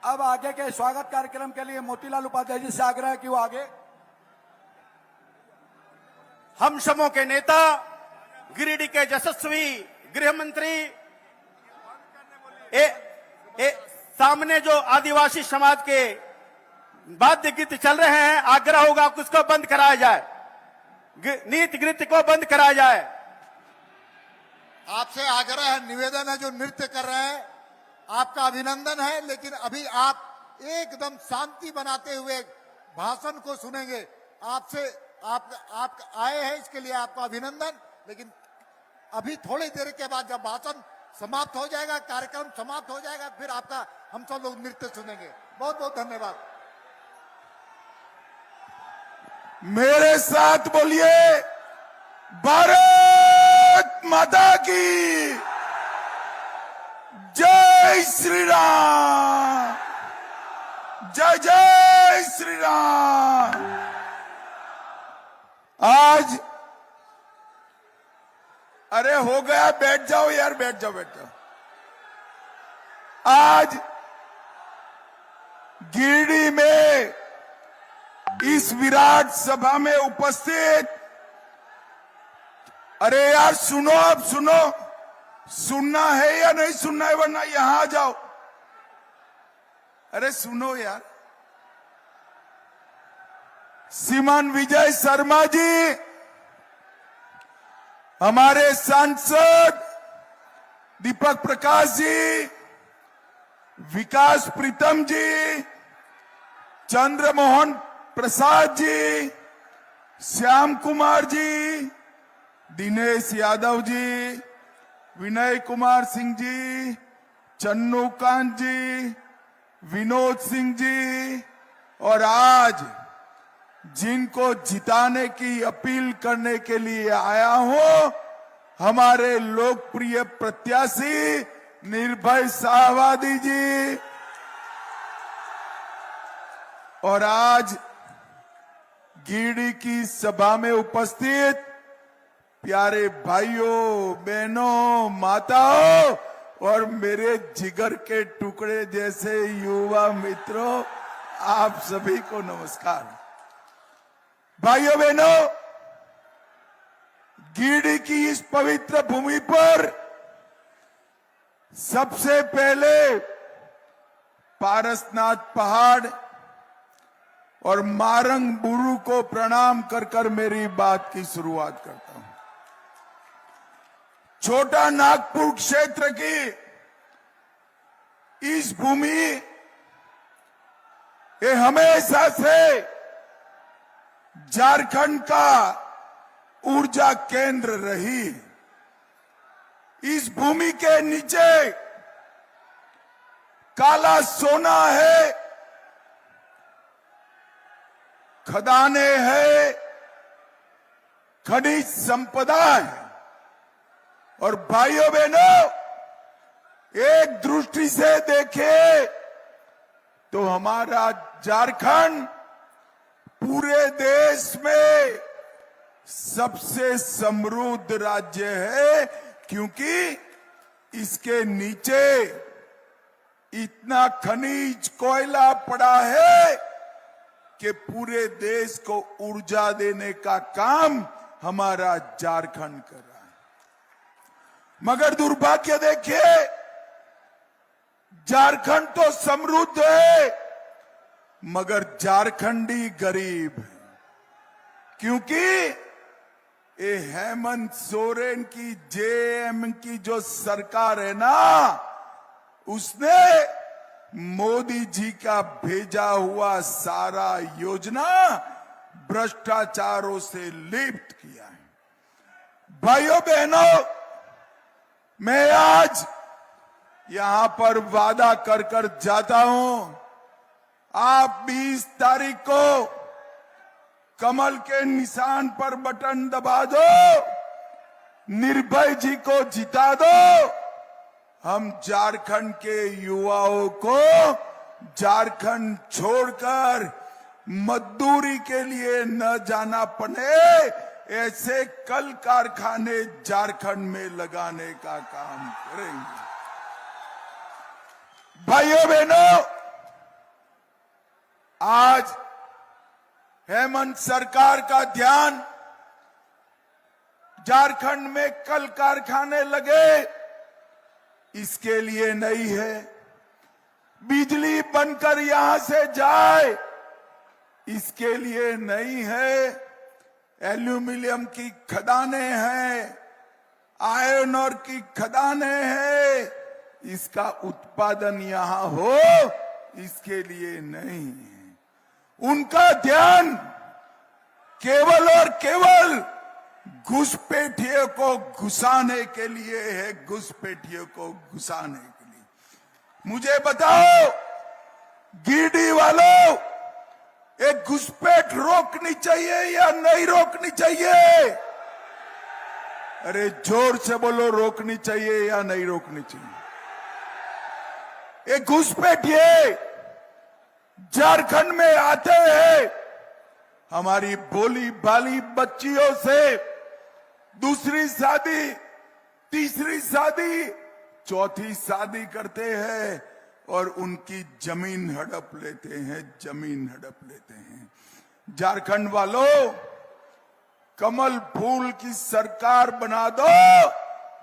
अब आगे के स्वागत कार्यक्रम के लिए मोतीलाल उपाध्याय जी से आग्रह कि वो आगे। हम समूह के नेता गिरिडीह के यशस्वी गृह मंत्री सामने जो आदिवासी समाज के वाद्य गीत चल रहे हैं, आग्रह होगा कि उसको बंद कराया जाए, नीति गीत को बंद कराया जाए। आपसे आग्रह है, निवेदन है, जो नृत्य कर रहे हैं आपका अभिनंदन है, लेकिन अभी आप एकदम शांति बनाते हुए भाषण को सुनेंगे। आप आए हैं इसके लिए आपका अभिनंदन, लेकिन अभी थोड़ी देर के बाद जब भाषण समाप्त हो जाएगा, कार्यक्रम समाप्त हो जाएगा, फिर आपका हम सब लोग नृत्य सुनेंगे। बहुत बहुत धन्यवाद। मेरे साथ बोलिए, भारत माता की जय श्री राम, जय जय श्री राम। आज अरे हो गया, बैठ जाओ यार, बैठ जाओ बैठ जाओ। आज गिरिडीह में इस विराट सभा में उपस्थित, अरे यार सुनो, अब सुनो, सुनना है या नहीं सुनना है, वरना यहां आ जाओ। अरे सुनो यार। श्रीमान विजय शर्मा जी, हमारे सांसद दीपक प्रकाश जी, विकास प्रीतम जी, चंद्रमोहन प्रसाद जी, श्याम कुमार जी, दिनेश यादव जी, विनय कुमार सिंह जी, चन्नूकांत जी, विनोद सिंह जी, और आज जिनको जिताने की अपील करने के लिए आया हूं, हमारे लोकप्रिय प्रत्याशी निर्भय शाहवादी जी। और आज गिरिडीह की सभा में उपस्थित प्यारे भाइयों, बहनों, माताओं और मेरे जिगर के टुकड़े जैसे युवा मित्रों, आप सभी को नमस्कार। भाइयों बहनों, गिरिडीह की इस पवित्र भूमि पर सबसे पहले पारसनाथ पहाड़ और मारंग बुरु को प्रणाम कर कर मेरी बात की शुरुआत करता हूं। छोटा नागपुर क्षेत्र की इस भूमि ये हमेशा से झारखंड का ऊर्जा केंद्र रही। इस भूमि के नीचे काला सोना है, खदाने है, खनिज संपदा है। और भाइयों बहनों, एक दृष्टि से देखें तो हमारा झारखंड पूरे देश में सबसे समृद्ध राज्य है, क्योंकि इसके नीचे इतना खनिज कोयला पड़ा है कि पूरे देश को ऊर्जा देने का काम हमारा झारखंड कर रहा है। मगर दुर्भाग्य देखिए, झारखंड तो समृद्ध है मगर झारखंडी गरीब है, क्योंकि ये हेमंत सोरेन की जेएम की जो सरकार है ना, उसने मोदी जी का भेजा हुआ सारा योजना भ्रष्टाचारों से लिप्त किया है। भाइयों बहनों, मैं आज यहां पर वादा कर कर जाता हूं, आप 20 तारीख को कमल के निशान पर बटन दबा दो, निर्भय जी को जिता दो। हम झारखंड के युवाओं को झारखंड छोड़कर मजदूरी के लिए न जाना पड़े, ऐसे कल कारखाने झारखंड में लगाने का काम करेंगे। भाइयों बहनों, आज हेमंत सरकार का ध्यान झारखंड में कल कारखाने लगे इसके लिए नहीं है, बिजली बनकर यहां से जाए इसके लिए नहीं है, एल्यूमिनियम की खदानें हैं, आयरन और की खदानें हैं, इसका उत्पादन यहां हो इसके लिए नहीं है। उनका ध्यान केवल और केवल घुसपैठियों को घुसाने के लिए है, घुसपैठियों को घुसाने के लिए। मुझे बताओ गिरिडीह वालों, एक घुसपैठ रोकनी चाहिए या नहीं रोकनी चाहिए? अरे जोर से बोलो, रोकनी चाहिए या नहीं रोकनी चाहिए? एक घुसपैठिए झारखंड में आते हैं, हमारी बोली बाली बच्चियों से दूसरी शादी, तीसरी शादी, चौथी शादी करते हैं और उनकी जमीन हड़प लेते हैं, जमीन हड़प लेते हैं। झारखंड वालों, कमल फूल की सरकार बना दो,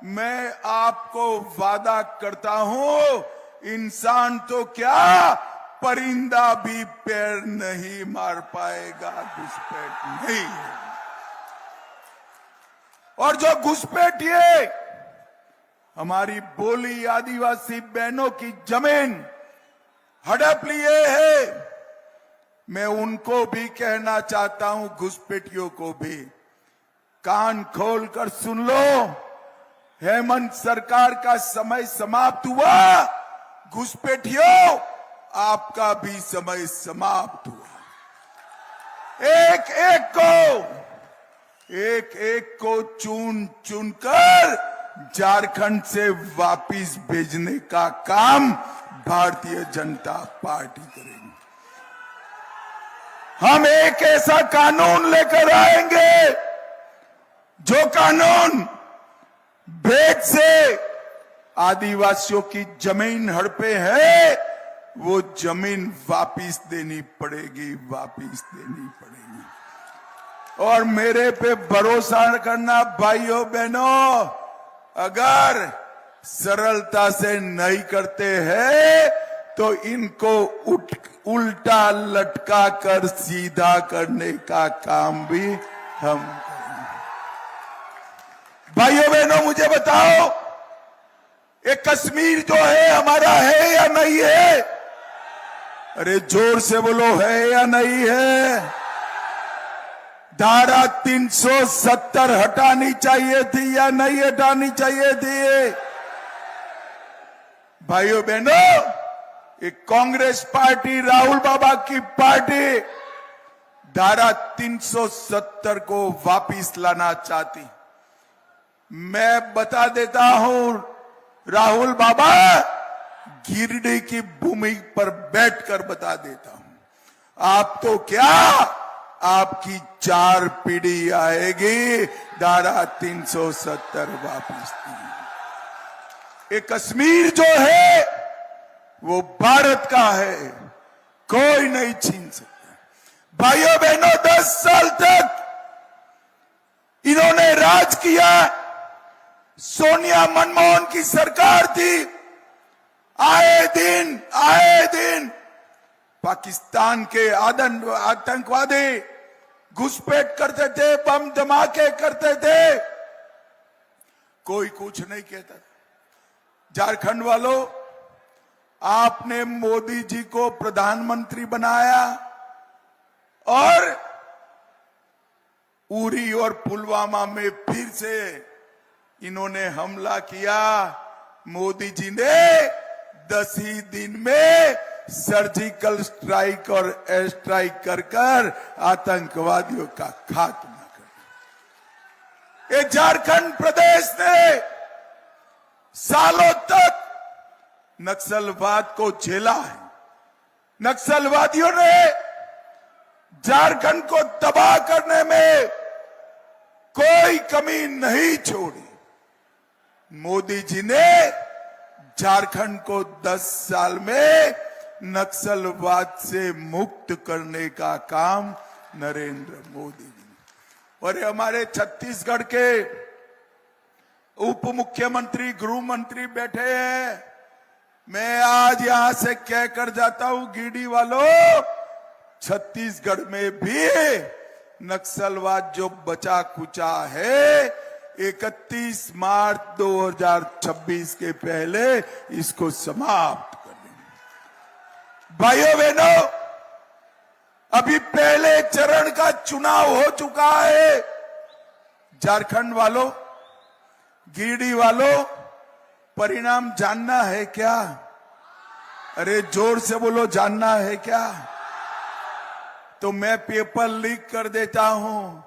मैं आपको वादा करता हूं, इंसान तो क्या परिंदा भी पैर नहीं मार पाएगा, घुसपैठ नहीं। और जो घुसपैठिए हमारी बोली आदिवासी बहनों की जमीन हड़प लिए है, मैं उनको भी कहना चाहता हूं, घुसपैठियों को भी, कान खोलकर सुन लो, हेमंत सरकार का समय समाप्त हुआ, घुसपैठियों आपका भी समय समाप्त हुआ। एक एक को चुन चुनकर झारखंड से वापिस भेजने का काम भारतीय जनता पार्टी करेगी। हम एक ऐसा कानून लेकर आएंगे जो कानून भेद से आदिवासियों की जमीन हड़पे है, वो जमीन वापिस देनी पड़ेगी, वापिस देनी पड़ेगी। और मेरे पे भरोसा करना भाइयों बहनों, अगर सरलता से नहीं करते हैं तो इनको उल्टा लटका कर सीधा करने का काम भी हम करेंगे। भाइयों बहनों, मुझे बताओ, ये कश्मीर जो है हमारा है या नहीं है? अरे जोर से बोलो, है या नहीं है? धारा 370 हटानी चाहिए थी या नहीं हटानी चाहिए थी? भाइयों बहनों, एक कांग्रेस पार्टी, राहुल बाबा की पार्टी धारा 370 को वापिस लाना चाहती। मैं बता देता हूं, राहुल बाबा, गिरिडीह की भूमि पर बैठकर बता देता हूं, आप तो क्या, आपकी 4 पीढ़ी आएगी धारा 370 वापस दी। ये कश्मीर जो है वो भारत का है, कोई नहीं छीन सकता। भाइयों बहनों, 10 साल तक इन्होंने राज किया, सोनिया मनमोहन की सरकार थी, आए दिन पाकिस्तान के आतंकवादी घुसपैठ करते थे, बम धमाके करते थे, कोई कुछ नहीं कहता। झारखंड वालों, आपने मोदी जी को प्रधानमंत्री बनाया और उरी और पुलवामा में फिर से इन्होंने हमला किया। मोदी जी ने 10 ही दिन में सर्जिकल स्ट्राइक और एयर स्ट्राइक कर आतंकवादियों का खात्मा कर दिया। ये झारखंड प्रदेश ने सालों तक नक्सलवाद को झेला है। नक्सलवादियों ने झारखंड को तबाह करने में कोई कमी नहीं छोड़ी। मोदी जी ने झारखंड को 10 साल में नक्सलवाद से मुक्त करने का काम नरेंद्र मोदी जी ने। और ये हमारे छत्तीसगढ़ के उप मुख्यमंत्री गृह मंत्री बैठे हैं। मैं आज यहां से कहकर जाता हूं, गिरिडीह वालों, छत्तीसगढ़ में भी नक्सलवाद जो बचा कुचा है, 31 मार्च 2026 के पहले इसको समाप्त कर देंगे। भाइयों बहनों, अभी पहले चरण का चुनाव हो चुका है। झारखंड वालों, गिरिडीह वालों, परिणाम जानना है क्या? अरे जोर से बोलो, जानना है क्या? तो मैं पेपर लीक कर देता हूं।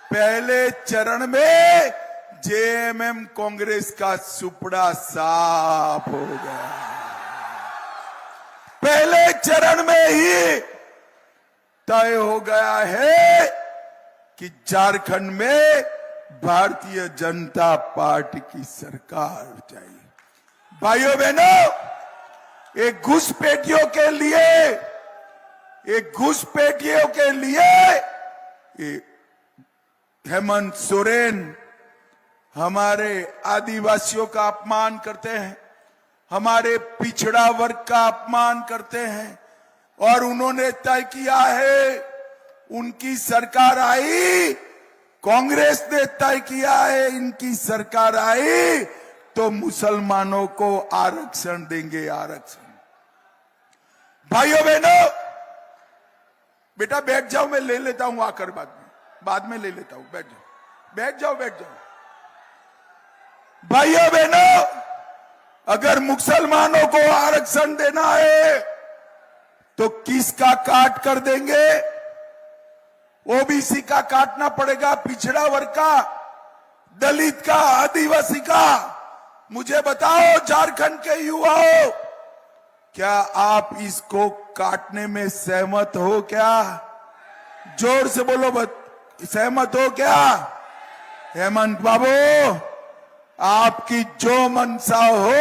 पहले चरण में जेएमएम कांग्रेस का सुपड़ा साफ हो गया। पहले चरण में ही तय हो गया है कि झारखंड में भारतीय जनता पार्टी की सरकार चाहिए। भाइयों बहनों, एक घुसपैठियों के लिए हेमंत सोरेन हमारे आदिवासियों का अपमान करते हैं, हमारे पिछड़ा वर्ग का अपमान करते हैं, और उन्होंने तय किया है, उनकी सरकार आई, कांग्रेस ने तय किया है, इनकी सरकार आई तो मुसलमानों को आरक्षण देंगे, आरक्षण। भाइयों बहनों, बेटा बैठ जाओ, मैं ले लेता हूं आकर बाद में ले लेता हूं, बैठ जाओ। भाइयों बहनों, अगर मुसलमानों को आरक्षण देना है तो किसका काट कर देंगे? ओबीसी का काटना पड़ेगा, पिछड़ा वर्ग का, दलित का, आदिवासी का। मुझे बताओ झारखंड के युवाओं, क्या आप इसको काटने में सहमत हो क्या? जोर से बोलो, सहमत हो क्या? हेमंत बाबू, आपकी जो मंशा हो,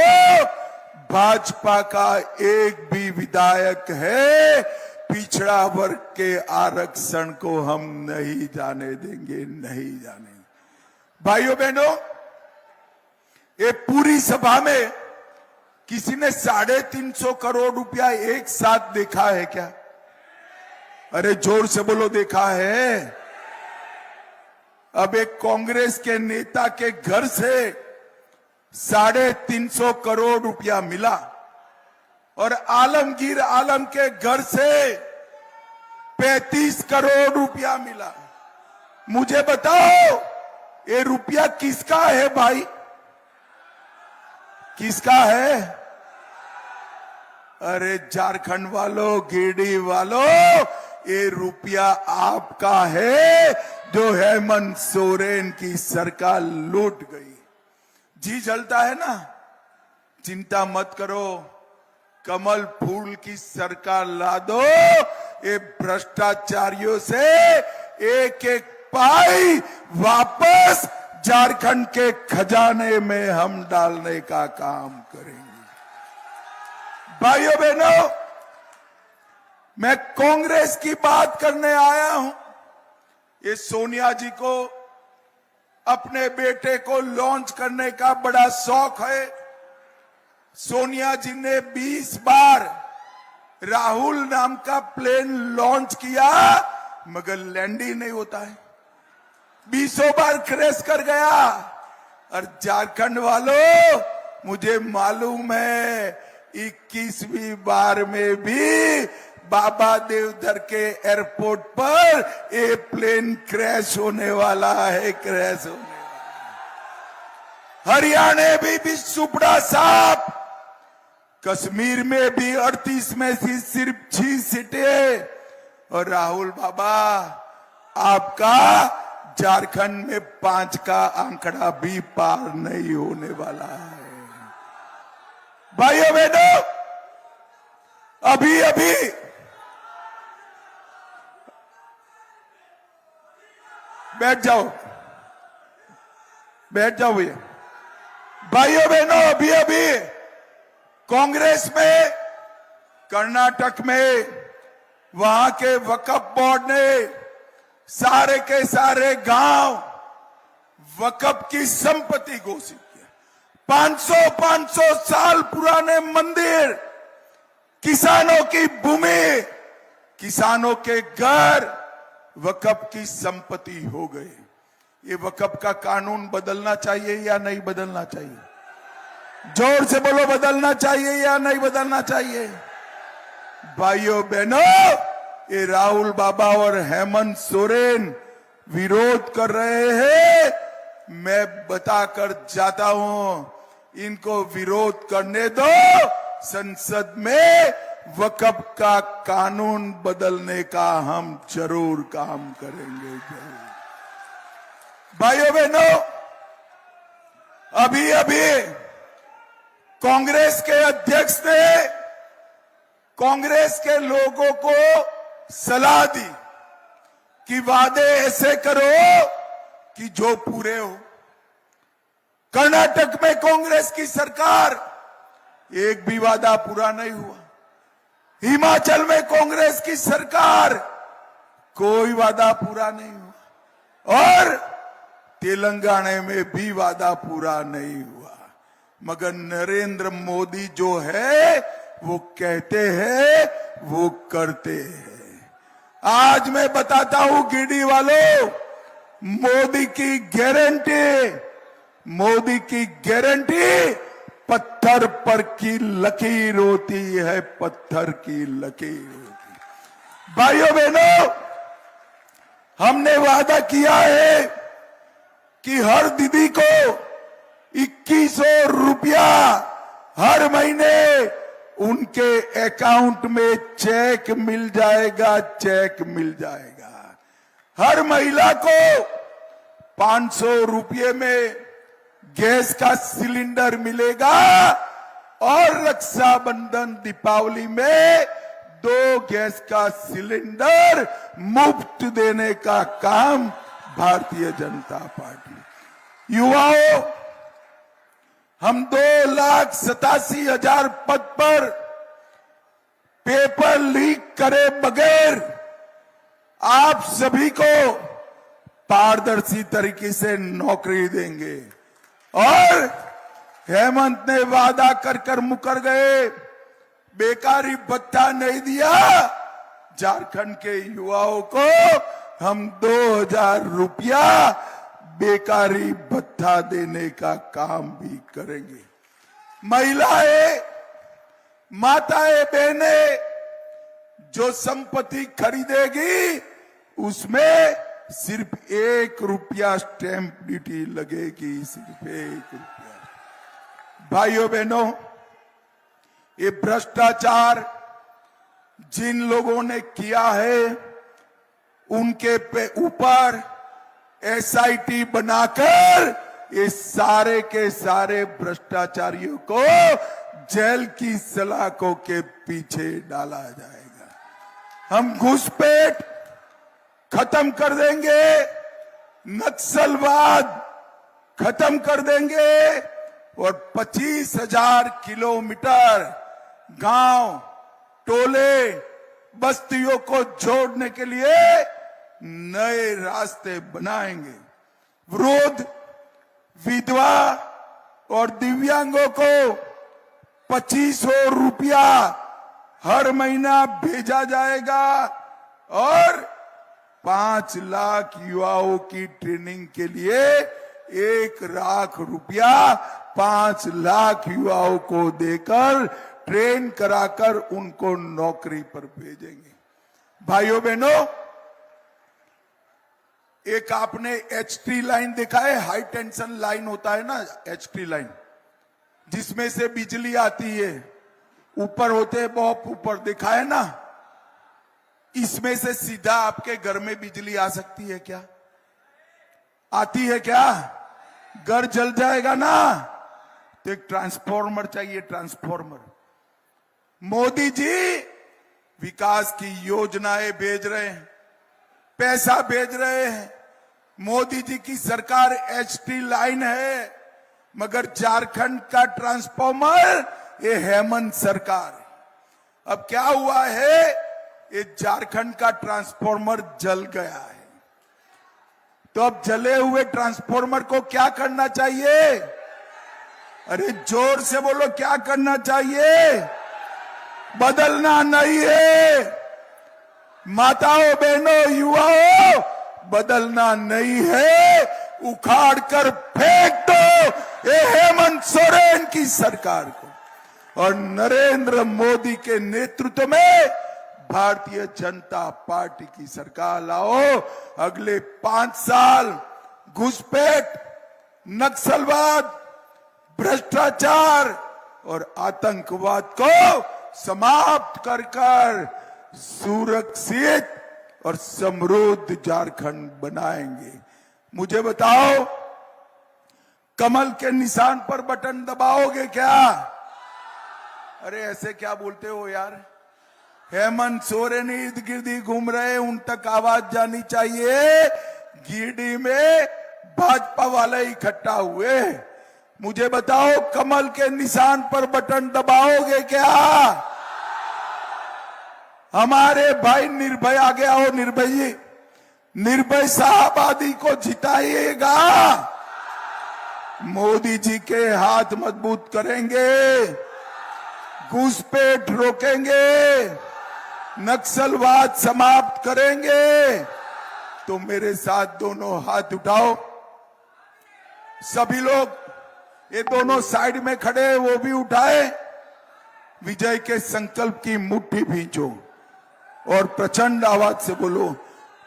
भाजपा का एक भी विधायक है, पिछड़ा वर्ग के आरक्षण को हम नहीं जाने देंगे, नहीं जाने। भाइयों बहनों, ये पूरी सभा में किसी ने 350 करोड़ रुपया एक साथ देखा है क्या? अरे जोर से बोलो, देखा है? अब एक कांग्रेस के नेता के घर से 350 करोड़ रुपया मिला, और आलमगीर आलम के घर से 35 करोड़ रुपया मिला। मुझे बताओ, ये रुपया किसका है भाई? किसका है? अरे झारखंड वालों, गिरिडीह वालों, ये रुपया आपका है जो हेमंत सोरेन की सरकार लूट गई। जी जलता है ना? चिंता मत करो, कमल फूल की सरकार ला दो। ये भ्रष्टाचारियों से एक एक पाई वापस झारखंड के खजाने में हम डालने का काम करेंगे। भाइयों बहनों, मैं कांग्रेस की बात करने आया हूं। ये सोनिया जी को अपने बेटे को लॉन्च करने का बड़ा शौक है। सोनिया जी ने 20 बार राहुल नाम का प्लेन लॉन्च किया, मगर लैंड ही नहीं होता है। 20 बार क्रैश कर गया। और झारखंड वालों, मुझे मालूम है 21वीं बार में भी बाबा देवधर के एयरपोर्ट पर ये प्लेन क्रैश होने वाला है, क्रैश होने वाला। हरियाणा में भी सुपड़ा साफ, कश्मीर में भी 38 में से सिर्फ 6 सीटें। और राहुल बाबा, आपका झारखंड में 5 का आंकड़ा भी पार नहीं होने वाला है। भाइयों बहनों, अभी अभी बैठ जाओ भैया। भाइयों बहनों, अभी अभी कांग्रेस में कर्नाटक में वहां के वक्फ बोर्ड ने सारे के सारे गांव वक्फ की संपत्ति घोषित किया। 500 साल पुराने मंदिर, किसानों की भूमि, किसानों के घर वक्फ की संपत्ति हो गए। ये वक्फ का कानून बदलना चाहिए या नहीं बदलना चाहिए? जोर से बोलो, बदलना चाहिए या नहीं बदलना चाहिए? भाइयों बहनों, ये राहुल बाबा और हेमंत सोरेन विरोध कर रहे हैं। मैं बताकर जाता हूं, इनको विरोध करने दो। संसद में वक्फ का कानून बदलने का हम जरूर काम करेंगे। भाइयों बहनों, अभी अभी कांग्रेस के अध्यक्ष ने कांग्रेस के लोगों को सलाह दी कि वादे ऐसे करो कि जो पूरे हो। कर्नाटक में कांग्रेस की सरकार, एक भी वादा पूरा नहीं हुआ। हिमाचल में कांग्रेस की सरकार, कोई वादा पूरा नहीं हुआ। और तेलंगाना में भी वादा पूरा नहीं हुआ। मगर नरेंद्र मोदी जो है वो कहते हैं, वो करते हैं। आज मैं बताता हूं गिरडी वालों, मोदी की गारंटी पत्थर पर की लकीर होती है, पत्थर की लकीर होती। भाइयों बहनों, हमने वादा किया है कि हर दीदी को 2100 रुपया हर महीने उनके अकाउंट में चेक मिल जाएगा, चेक मिल जाएगा। हर महिला को 500 रुपये में गैस का सिलेंडर मिलेगा और रक्षाबंधन दीपावली में 2 गैस का सिलेंडर मुफ्त देने का काम भारतीय जनता पार्टी। युवाओं, हम 2,87,000 पद पर पेपर लीक करे बगैर आप सभी को पारदर्शी तरीके से नौकरी देंगे। और हेमंत ने वादा कर मुकर गए, बेकारी भत्ता नहीं दिया। झारखंड के युवाओं को हम 2,000 रुपया बेकारी भत्ता देने का काम भी करेंगे। महिलाएं, माताएं, बहनें जो संपत्ति खरीदेगी उसमें सिर्फ 1 रुपया स्टैंप ड्यूटी लगेगी, सिर्फ 1 रुपया। भाइयों बहनों, ये भ्रष्टाचार जिन लोगों ने किया है उनके पे ऊपर SIT बनाकर ये सारे के सारे भ्रष्टाचारियों को जेल की सलाखों के पीछे डाला जाएगा। हम घुसपैठ खत्म कर देंगे, नक्सलवाद खत्म कर देंगे और 25,000 किलोमीटर गांव, टोले, बस्तियों को जोड़ने के लिए नए रास्ते बनाएंगे। वृद्ध, विधवा और दिव्यांगों को 2500 रुपया हर महीना भेजा जाएगा और 5 लाख युवाओं की ट्रेनिंग के लिए 1 लाख रुपया 5 लाख युवाओं को देकर ट्रेन कराकर उनको नौकरी पर भेजेंगे। भाइयों बहनों, एक आपने HT लाइन देखा है, हाई टेंशन लाइन होता है ना, HT लाइन, जिसमें से बिजली आती है, ऊपर होते हैं, बहुत ऊपर देखा है ना। इसमें से सीधा आपके घर में बिजली आ सकती है क्या? आती है क्या? घर जल जाएगा ना। तो एक ट्रांसफॉर्मर चाहिए, ट्रांसफॉर्मर। मोदी जी विकास की योजनाएं भेज रहे हैं, पैसा भेज रहे हैं। मोदी जी की सरकार HT लाइन है, मगर झारखंड का ट्रांसफॉर्मर ये हेमंत सरकार है। अब क्या हुआ है, ये झारखंड का ट्रांसफॉर्मर जल गया है। तो अब जले हुए ट्रांसफॉर्मर को क्या करना चाहिए? अरे जोर से बोलो, क्या करना चाहिए? बदलना नहीं है माताओं, बहनों, युवाओं, बदलना नहीं है, उखाड़ कर फेंक दो ये हेमंत सोरेन की सरकार को और नरेंद्र मोदी के नेतृत्व में भारतीय जनता पार्टी की सरकार लाओ। अगले 5 साल घुसपैठ, नक्सलवाद, भ्रष्टाचार और आतंकवाद को समाप्त कर सुरक्षित और समृद्ध झारखंड बनाएंगे। मुझे बताओ, कमल के निशान पर बटन दबाओगे क्या? अरे ऐसे क्या बोलते हो यार? हेमंत सोरेन इर्द गिर्द घूम रहे, उन तक आवाज जानी चाहिए। गिरिडीह में भाजपा वाले इकट्ठा हुए। मुझे बताओ, कमल के निशान पर बटन दबाओगे क्या? हमारे भाई निर्भय आगे आओ, निर्भय निर्भय साहबादी को जिताइएगा। मोदी जी के हाथ मजबूत करेंगे, घुसपैठ रोकेंगे, नक्सलवाद समाप्त करेंगे। तो मेरे साथ दोनों हाथ उठाओ। सभी लोग, ये दोनों साइड में खड़े हैं वो भी उठाए। विजय के संकल्प की मुट्ठी भींचो और प्रचंड आवाज से बोलो,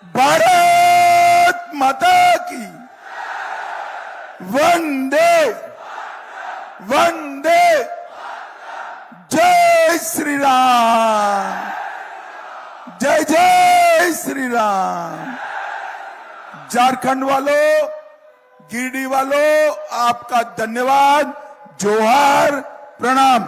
भारत माता की वंदे वंदे, जय श्री राम, जय जय श्री राम। झारखंड वालों, गिरिडीह वालों, आपका धन्यवाद, जोहार, प्रणाम।